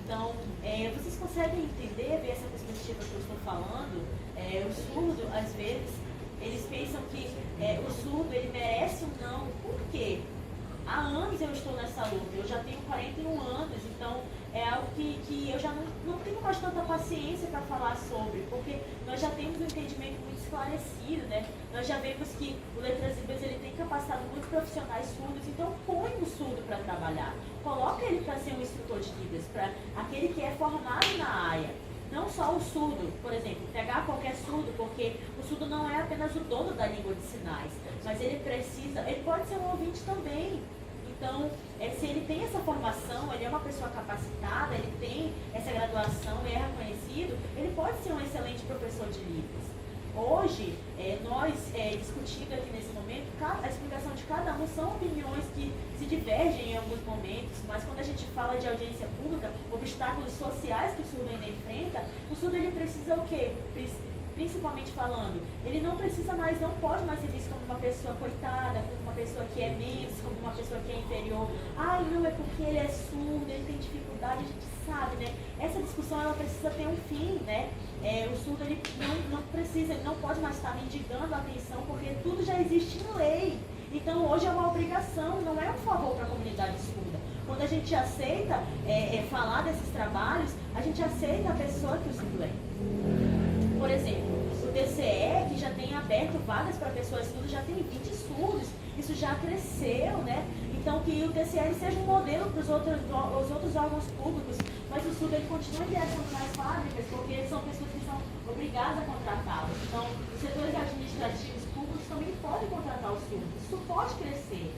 Então, vocês conseguem entender, ver essa perspectiva que eu estou falando? O surdo, às vezes, eles pensam que o surdo ele merece um não. Por quê? Há anos eu estou nessa luta, eu já tenho 41 anos, então é algo que eu já não tenho mais tanta paciência para falar sobre, porque nós já temos um entendimento muito esclarecido, né? Nós já vemos que o Letras Libras ele tem capacitado muitos profissionais surdos, então põe o surdo para trabalhar, coloca ele para ser um instrutor de Libras, para aquele que é formado na área. Não só o surdo, por exemplo, pegar qualquer surdo, porque o surdo não é apenas o dono da língua de sinais, mas ele pode ser um ouvinte também. Então, se ele tem essa formação, ele é uma pessoa capacitada, ele tem essa graduação, ele é reconhecido, ele pode ser um excelente professor de Libras. Hoje, nós discutindo aqui nesse momento, a explicação de cada um são opiniões que se divergem em alguns momentos, mas quando a gente fala de audiência pública, obstáculos sociais que o surdo ainda enfrenta, o surdo ele precisa o quê? Principalmente falando, ele não precisa mais, não pode mais ser visto como uma pessoa coitada, como uma pessoa que é menos, como uma pessoa que é inferior. Ai, não, é porque ele é surdo, ele tem dificuldade, a gente sabe, né? Essa discussão, ela precisa ter um fim, né? O surdo, ele não precisa, ele não pode mais estar mendigando a atenção, porque tudo já existe em lei. Então, hoje é uma obrigação, não é um favor para a comunidade surda. Quando a gente aceita falar desses trabalhos, a gente aceita a pessoa que o surdo é. Por exemplo, o TCE, que já tem aberto vagas para pessoas surdas, já tem 20 surdos, isso já cresceu, né? Então, que o TCE seja um modelo para os outros órgãos públicos, mas o surdo ele continua ingressando nas fábricas, porque são pessoas que são obrigadas a contratá-los. Então, os setores administrativos públicos também podem contratar os surdos, isso pode crescer.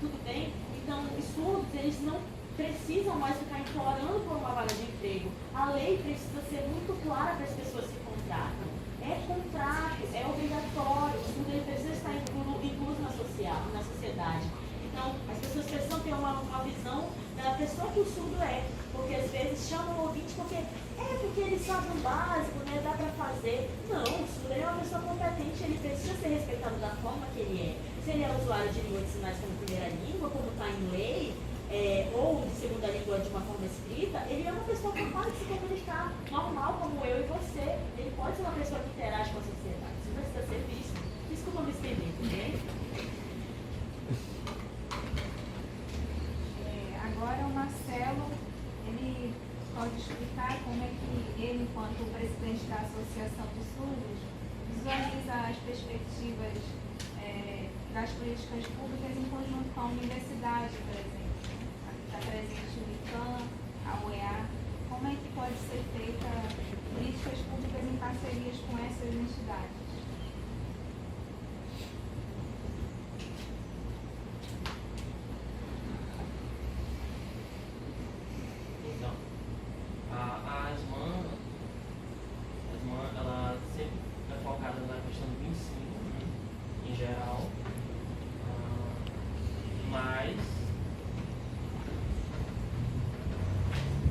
Tudo bem? Então, os surdos, eles não precisam mais ficar implorando por uma vaga de emprego. A lei precisa ser muito clara para as pessoas que contratam. É contrato, é obrigatório, o surdo ele precisa estar incluso na sociedade. Então, as pessoas precisam ter uma visão da pessoa que o surdo é, porque às vezes chamam o ouvinte porque ele sabe o básico, né, dá para fazer. Não, o surdo é uma pessoa competente, ele precisa ser respeitado da forma que ele é. Se ele é usuário de língua de sinais como primeira língua, como está em lei, ou de segunda língua de uma forma escrita, ele é uma pessoa capaz de se comunicar normal como eu e você. Ele pode ser uma pessoa que interage com a sociedade. Isso precisa ser visto. Desculpa me estender, ok? Agora o Marcelo, ele pode explicar como é que ele, enquanto presidente da Associação dos Surdos, visualiza as perspectivas das políticas públicas em conjunto com a universidade, por exemplo. Está presente o ICANN, a UEA. Como é que pode ser feita políticas públicas em parcerias com essas entidades? Então, a ASMAN, ela sempre é focada na questão do ensino, né, em geral, mas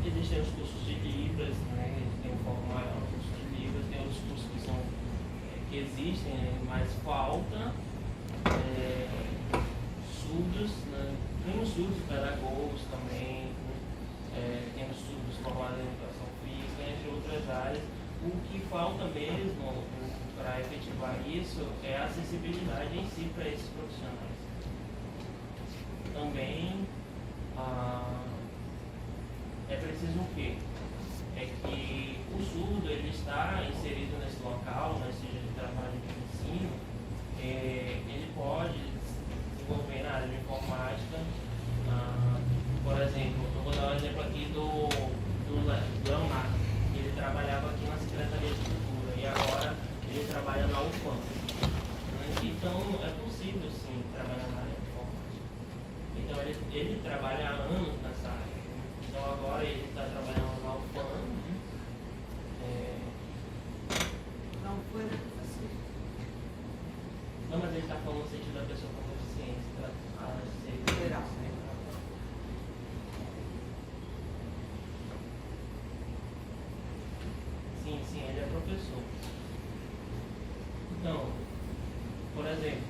existem os cursos de Libras, né? Tem um foco maior no curso de Libras, tem outros cursos que existem, né? Mas falta surdos, né? Temos surdos pedagogos também, né? Temos surdos formados em educação física, entre outras áreas. O que falta mesmo para efetivar isso é a acessibilidade em si para esses profissionais. Também é preciso o quê? É que o surdo ele está inserido nesse local, né, seja de trabalho de ensino, ele pode desenvolver na área de informática. Por exemplo, eu vou dar um exemplo aqui do Leonardo. Ele trabalhava aqui na Secretaria de Cultura e agora ele trabalha na UFAM. Então é possível sim trabalhar na área de informática. Então ele trabalha há anos nessa área. Então agora ele está trabalhando na UFAM. Não foi da professora. Não, mas ele está falando no sentido da pessoa com deficiência. Geral. Sim, ele é professor. Então, por exemplo,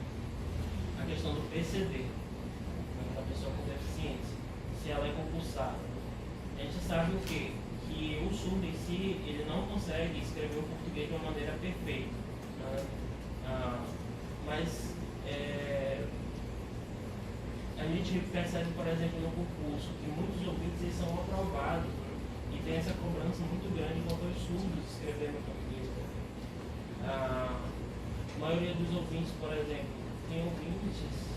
a questão do PCD, da pessoa com deficiência, se ela é compulsada. A gente sabe o quê? Que o surdo em si, ele não consegue escrever o português de uma maneira perfeita, né? Mas a gente percebe, por exemplo, no concurso, que muitos ouvintes eles são aprovados, né? E tem essa cobrança muito grande quanto aos surdos escrevendo português perfeito. A maioria dos ouvintes, por exemplo, tem ouvintes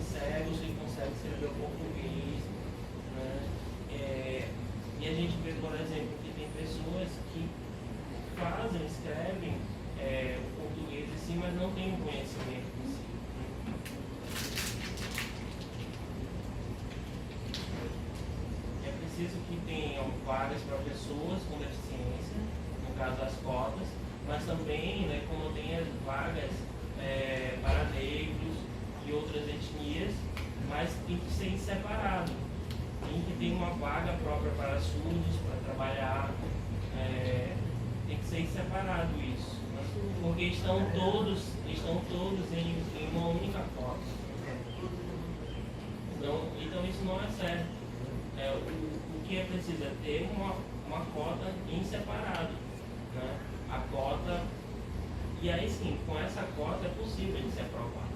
cegos que conseguem escrever o português, né? E a gente vê, por exemplo, que tem pessoas que escrevem o português em si, mas não têm o conhecimento em si. É preciso que tenham vagas para pessoas com deficiência, no caso as cotas, mas também, né, como tem as vagas para negros e outras etnias, mas tem que ser separado. Tem que ter uma vaga própria para surdos, para trabalhar, tem que ser separado isso, né? Porque estão todos em uma única cota. Então isso não é certo. O que é preciso é ter uma cota em separado, né? A cota, e aí sim, com essa cota é possível de ser aprovado.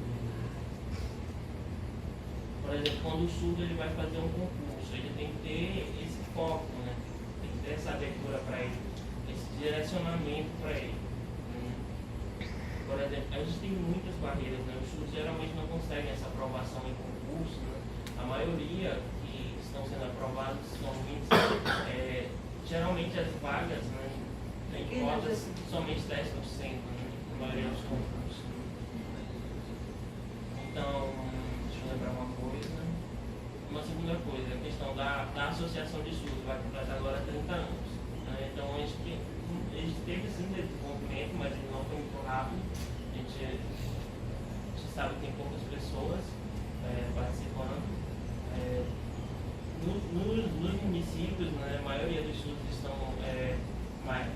Por exemplo, quando o surdo ele vai fazer um concurso, ele tem que ter esse foco, né? Tem que ter essa abertura para ele, esse direcionamento para ele. Por exemplo, a gente tem muitas barreiras, né? Os surdos geralmente não conseguem essa aprovação em concurso, né? A maioria que estão sendo aprovados somente, geralmente as vagas, né, tem cotas somente 10%, né? Na maioria dos concursos. Então, deixa eu lembrar uma coisa. Uma segunda coisa, a questão da Associação de Surdos, vai completar agora 30 anos. Né? Então, a gente teve sim desenvolvimento, mas ele não foi muito rápido. A gente sabe que tem poucas pessoas participando. Nos municípios, né, a maioria dos surdos estão mais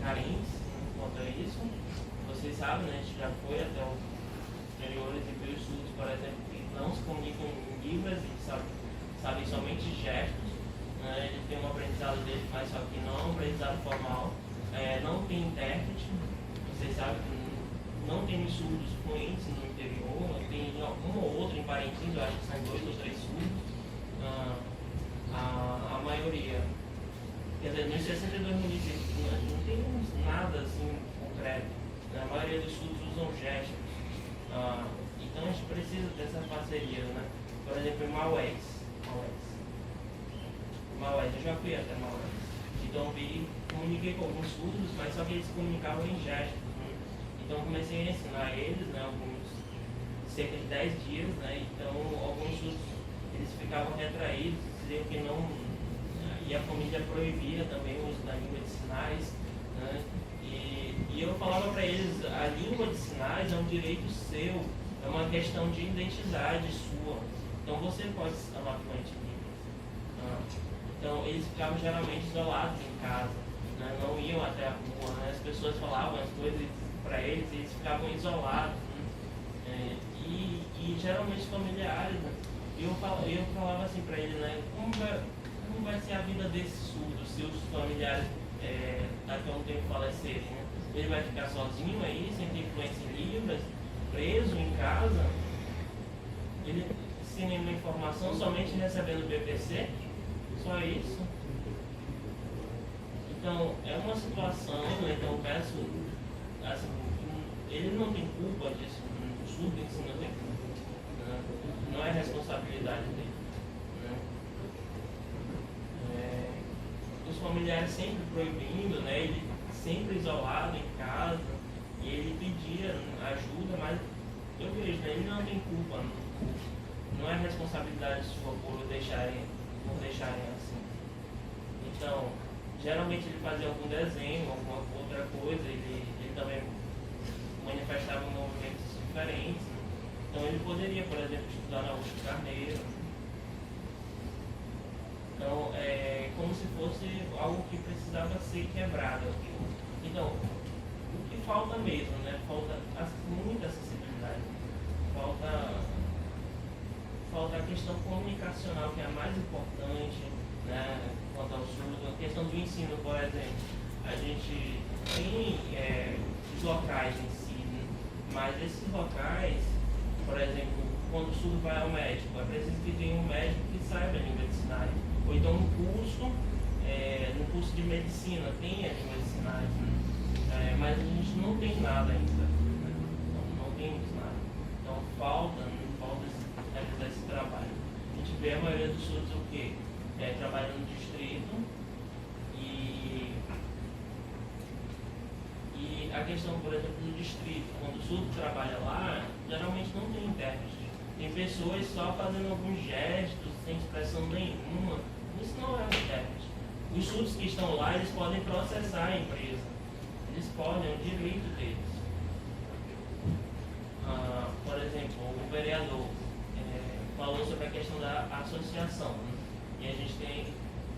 carentes, né, quanto a isso. Vocês sabem, né, a gente já foi até os interiores e viu os surdos, por exemplo, que não se comunicam em libras e sabem somente gestos. Né, eles têm um aprendizado deles, mas só que não é um aprendizado formal. Não tem intérprete. Vocês sabem que não tem surdos fluentes no interior, tem um ou outro em Parintins, eu acho que são 2 ou 3 surdos. A maioria, quer dizer, nos 62 municípios não tem nada assim concreto. A maioria dos surdos usam gestos. Então a gente precisa dessa parceria, né? Por exemplo, em Maués, eu já fui até Maués. Então comuniquei com alguns surdos, mas só que eles se comunicavam em gestos. Né? Então comecei a ensinar eles, né, cerca de 10 dias, né? Então alguns surdos eles ficavam retraídos, diziam que não, e a família proibia também o uso da língua de sinais, né? E eu falava para eles, a língua de sinais é um direito seu, é uma questão de identidade sua, então você pode se tornar fluente em línguas. Então eles ficavam geralmente isolados em casa, né? Não iam até a rua, né? As pessoas falavam as coisas para eles e eles ficavam isolados, né? E geralmente familiares, né? Eu falava assim para ele, né? Como vai ser a vida desse surdo se os familiares daqui a um tempo falecerem, né? Ele vai ficar sozinho aí, sem ter influência em libras, preso em casa, ele sem nenhuma informação, somente recebendo o BPC, só isso. Então, é uma situação, né? Então eu peço, assim, ele não tem culpa disso, o surdo em si não tem culpa, né? Não é responsabilidade dele, né? Os familiares sempre proibindo, né? Ele sempre isolado em casa, e ele pedia ajuda, mas eu vejo, né? Ele não tem culpa, não é responsabilidade sua por deixarem assim. Então, geralmente ele fazia algum desenho, alguma outra coisa, ele também manifestava movimentos diferentes, né? Então ele poderia, por exemplo, estudar na USP Carneiro. Então, é como se fosse algo que precisava ser quebrado. Então, o que falta mesmo, né? Falta muita acessibilidade. Falta falta a questão comunicacional, que é a mais importante, né, quanto ao surdo. A questão do ensino, por exemplo, a gente tem os locais em si, né, mas esses locais, por exemplo, quando o surdo vai ao médico, é preciso que tenha um médico que saiba a língua de sinais. Ou então no curso de medicina tem a língua de sinais, né, mas a gente não tem nada ainda, né, então, não temos nada. Então falta realizar esse trabalho. A gente vê a maioria dos surdos o quê? Trabalhando no distrito e a questão, por exemplo, do distrito, quando o surdo trabalha lá, geralmente não tem intérprete. Tem pessoas só fazendo alguns gestos, sem expressão nenhuma. Isso não é um intérprete. Os surdos que estão lá, eles podem processar a empresa. Eles podem, é um direito deles. Por exemplo, o vereador falou sobre a questão da associação, né? E a gente tem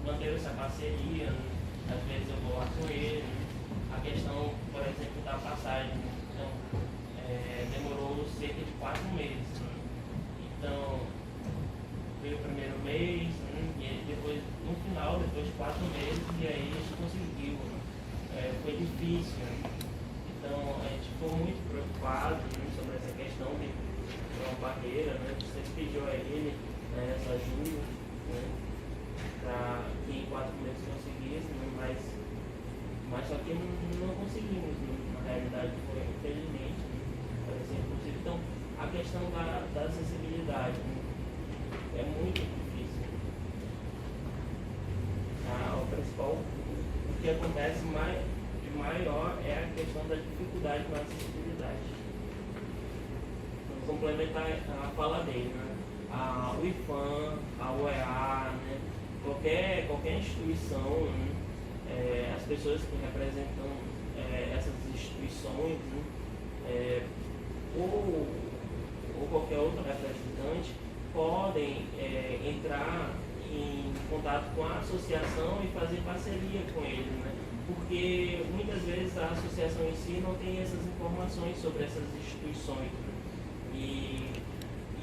manter essa parceria, né? Às vezes eu vou lá com ele, né? A questão, por exemplo, da passagem, né? Então, demorou cerca de 4 meses, né? Então, veio o primeiro mês, né? E aí depois, no final, depois de 4 meses, e aí a gente conseguiu, né? Foi difícil, né? Então, a gente ficou muito preocupado, né, sobre essa questão de uma barreira, né? Você pediu a ele essa ajuda, né, para que em 4 meses conseguisse, né, mas só que não conseguimos, né, na realidade foi infelizmente, né, parecia impossível. Então a questão da acessibilidade, né, é muito difícil. O principal, o que acontece de maior é a questão da dificuldade na acessibilidade. Complementar a fala dele, né? O IFAM, a UEA, né? qualquer instituição, né? As pessoas que representam essas instituições, né? Ou qualquer outro representante podem entrar em contato com a associação e fazer parceria com ele, né? Porque muitas vezes a associação em si não tem essas informações sobre essas instituições, né?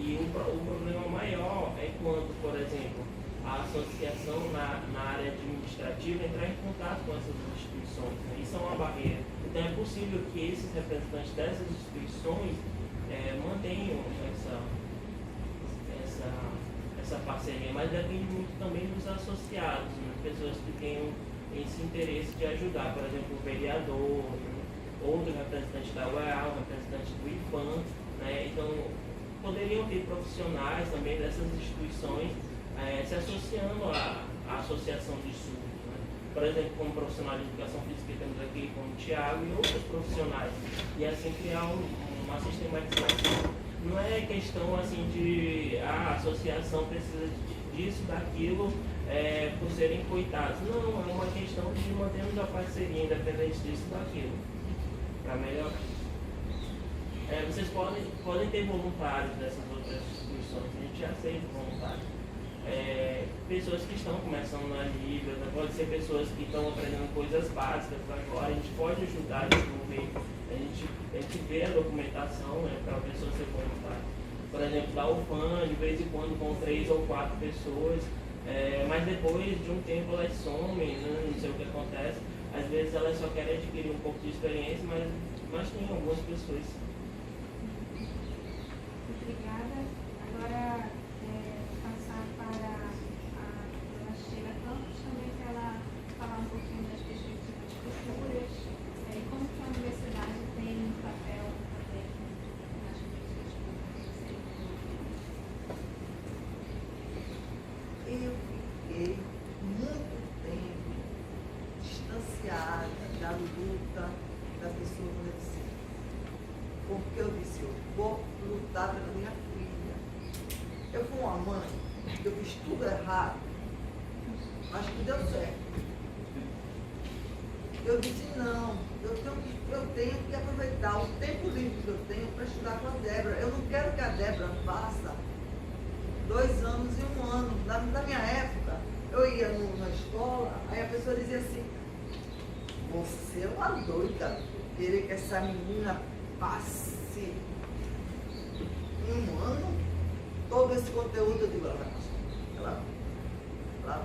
E o problema maior é quando, por exemplo, a associação na área administrativa entrar em contato com essas instituições, né? Isso é uma barreira. Então é possível que esses representantes dessas instituições mantenham essa parceria, mas depende muito também dos associados, né? Pessoas que tenham esse interesse de ajudar, por exemplo, o vereador, né? Outro representante da UEA, o representante do IFAM, né? Então, poderiam ter profissionais também dessas instituições se associando à associação de surdos, né? Por exemplo, como profissional de educação física que temos aqui, como o Thiago e outros profissionais, e assim criar uma sistematização. Não é questão assim de a associação precisa disso, daquilo, por serem coitados. Não, é uma questão de mantermos a parceria independente disso, daquilo, para melhorar. Vocês podem ter voluntários dessas outras instituições, a gente aceita voluntários. Pessoas que estão começando na Libra, né? Pode ser pessoas que estão aprendendo coisas básicas agora, a gente pode ajudar a desenvolver, a gente vê a documentação, né, para a pessoa ser voluntária. Por exemplo, da UFAM, de vez em quando com 3 ou 4 pessoas, mas depois de um tempo elas somem, né? Não sei o que acontece, às vezes elas só querem adquirir um pouco de experiência, mas tem algumas pessoas. Obrigada. Agora, passar para a dona Sheila Campos, também para ela falar um pouquinho das perspectivas futuras e como que a universidade tem um papel também nas políticas públicas. Eu fiquei muito tempo distanciada da luta da pessoa com deficiência. Porque eu disse, eu vou lutar pela minha filha. Eu fui uma mãe, eu fiz tudo errado, mas que deu certo. Eu disse, não, eu tenho que aproveitar o tempo livre que eu tenho para estudar com a Débora. Eu não quero que a Débora faça 2 anos e 1 ano. Na minha época, eu ia na escola, aí a pessoa dizia assim, você é uma doida, querer que essa menina passe 1 ano? todo esse conteúdo, eu digo, ela vai.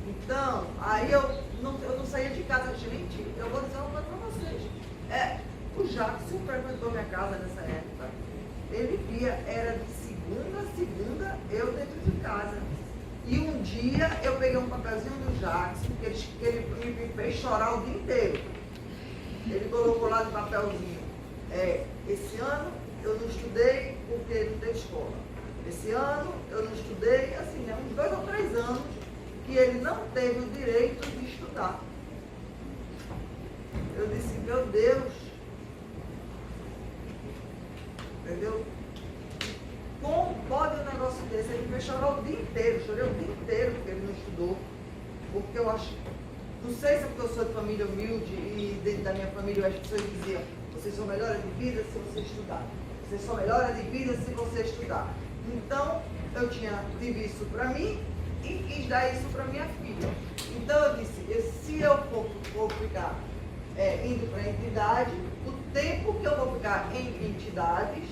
Então, aí eu não saía de casa. Gente, eu vou dizer uma coisa para vocês. O Jackson frequentou minha casa nessa época. Ele via, era de segunda a segunda, eu dentro de casa. E um dia eu peguei um papelzinho do Jackson, que ele me fez chorar o dia inteiro. Ele colocou lá no papelzinho, esse ano eu não estudei porque não teve escola. Esse ano eu não estudei, assim, né, uns 2 ou 3 anos que ele não teve o direito de estudar. Eu disse, meu Deus, entendeu? Como pode um negócio desse? Ele me fez chorar o dia inteiro, chorei o dia inteiro porque ele não estudou. Porque eu acho, não sei se é porque eu sou de família humilde e dentro da minha família as pessoas diziam, vocês são melhores de vida se você estudar. Vocês são melhores de vida se você estudar. Então, eu tive isso para mim e quis dar isso para minha filha. Então eu disse, se eu for ficar indo para a entidade, o tempo que eu vou ficar em entidades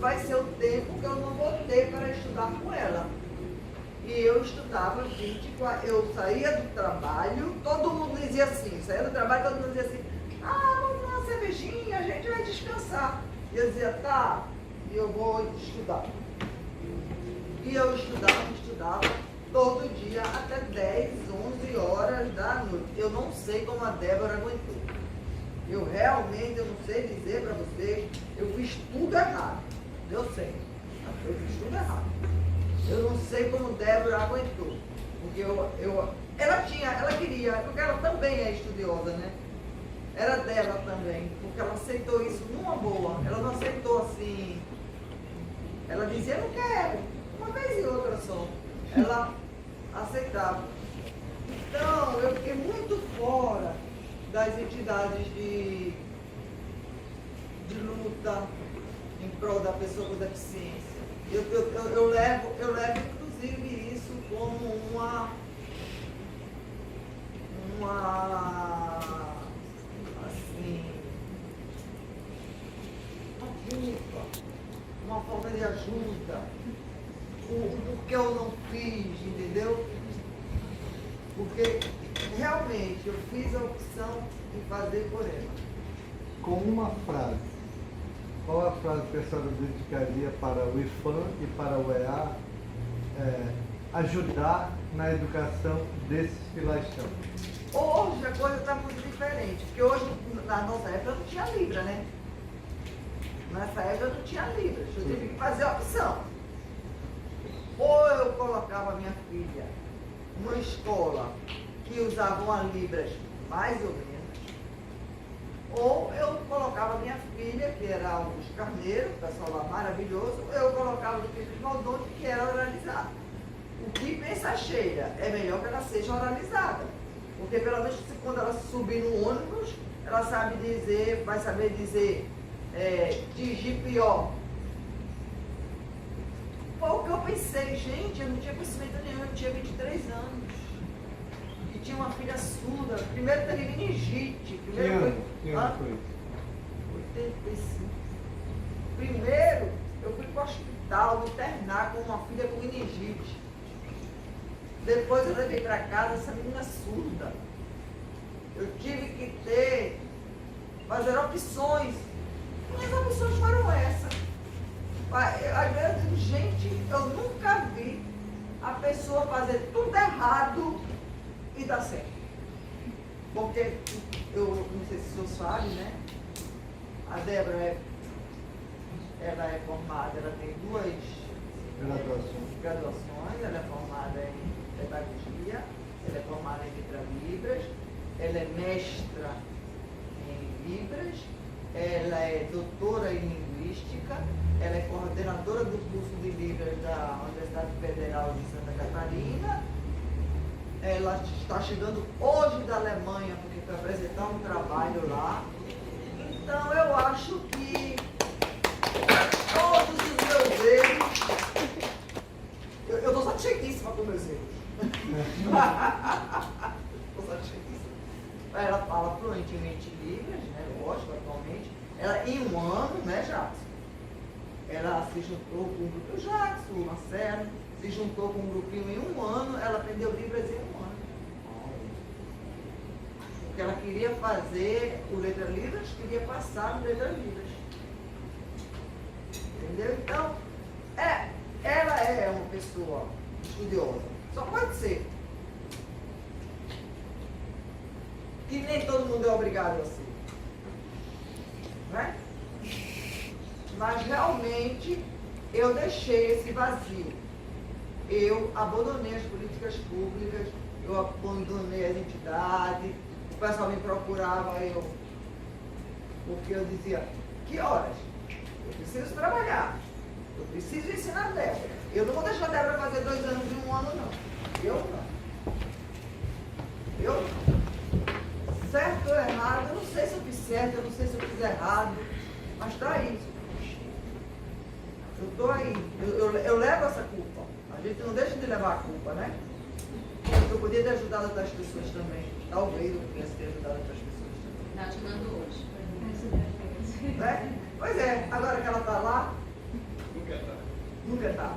vai ser o tempo que eu não vou ter para estudar com ela. E eu estudava 24, eu saía do trabalho, todo mundo dizia assim, saía do trabalho, todo mundo dizia assim, vamos tomar uma cervejinha, a gente vai descansar. E eu dizia, tá, e eu vou estudar. E eu estudava todo dia até 10, 11 horas da noite. Eu não sei como a Débora aguentou. Eu realmente, eu não sei dizer para vocês, eu fiz tudo errado. Eu sei, eu fiz tudo errado. Eu não sei como Débora aguentou. Porque ela queria, porque ela também é estudiosa, né? Era dela também, porque ela aceitou isso numa boa. Ela não aceitou assim. Ela dizia, não quero, uma vez e outra só. Ela aceitava. Então, eu fiquei muito fora das entidades de luta em prol da pessoa com deficiência. Eu levo inclusive isso como uma culpa, uma falta de ajuda, porque eu não fiz, entendeu? Porque realmente eu fiz a opção de fazer por ela. Com uma frase, qual a frase que a senhora dedicaria para o IFAM e para o EA ajudar na educação desses que lá estão? Hoje a coisa está muito diferente, porque hoje, na nossa época, não tinha Libra, né? Nessa época não tinha Libras, eu tive que fazer a opção. Ou eu colocava minha filha numa escola que usavam a Libras mais ou menos, ou eu colocava minha filha, que era Augusto Carneiro, o pessoal lá maravilhoso, eu colocava no Filho de Maldonado, que era oralizado. O que pensa cheia é melhor que ela seja oralizada, porque pelo menos quando ela subir no ônibus, ela sabe dizer, vai saber dizer dirigir pior. Foi o que eu pensei, gente, eu não tinha conhecimento nenhum, eu tinha 23 anos. E tinha uma filha surda, primeiro teve meningite. Que ano foi isso? 85. Primeiro, eu fui para o hospital me internar com uma filha com meningite. Depois eu levei para casa essa menina surda. Eu tive que fazer opções. Minhas opções foram essas. Às vezes eu digo, gente, eu nunca vi a pessoa fazer tudo errado e dar certo. Porque, eu não sei se o senhor sabe, né? A Débora, ela é formada, ela tem 2 graduações, ela é formada em pedagogia, ela é formada em Libras, ela é mestra em Libras, ela é doutora em linguística, ela é coordenadora do curso de Libras da Universidade Federal de Santa Catarina. Ela está chegando hoje da Alemanha, porque foi apresentar um trabalho lá. Então eu acho que todos os meus erros, eu estou satisfeitíssima com meus erros. Estou satisfeitíssima. Ela fala fluentemente Libras, né? Lógico, atualmente. Ela, em um ano, né, Jackson? Ela se juntou com um grupo, o Jackson, o Marcelo, se juntou com um grupinho em um ano, ela aprendeu Libras em um ano. Porque ela queria fazer o Letras Libras, queria passar no Letras Libras. Entendeu? Então, ela é uma pessoa estudiosa. Só pode ser. Que nem todo mundo é obrigado a ser. Né? Mas realmente eu deixei esse vazio. Eu abandonei as políticas públicas, eu abandonei as entidades, o pessoal me procurava, porque eu dizia, que horas? Eu preciso trabalhar, eu preciso ensinar a Débora. Eu não vou deixar a Débora fazer 2 anos em 1 ano, não. Eu não. Eu não. Certo ou errado, eu não sei se eu fiz certo, eu não sei se eu fiz errado, mas está aí. Eu estou aí, eu levo essa culpa. A gente não deixa de levar a culpa, né? Eu podia ter ajudado outras pessoas também. Talvez eu pudesse ter ajudado outras pessoas também. Está ajudando hoje. Né? Pois é, agora que ela está lá, nunca tá.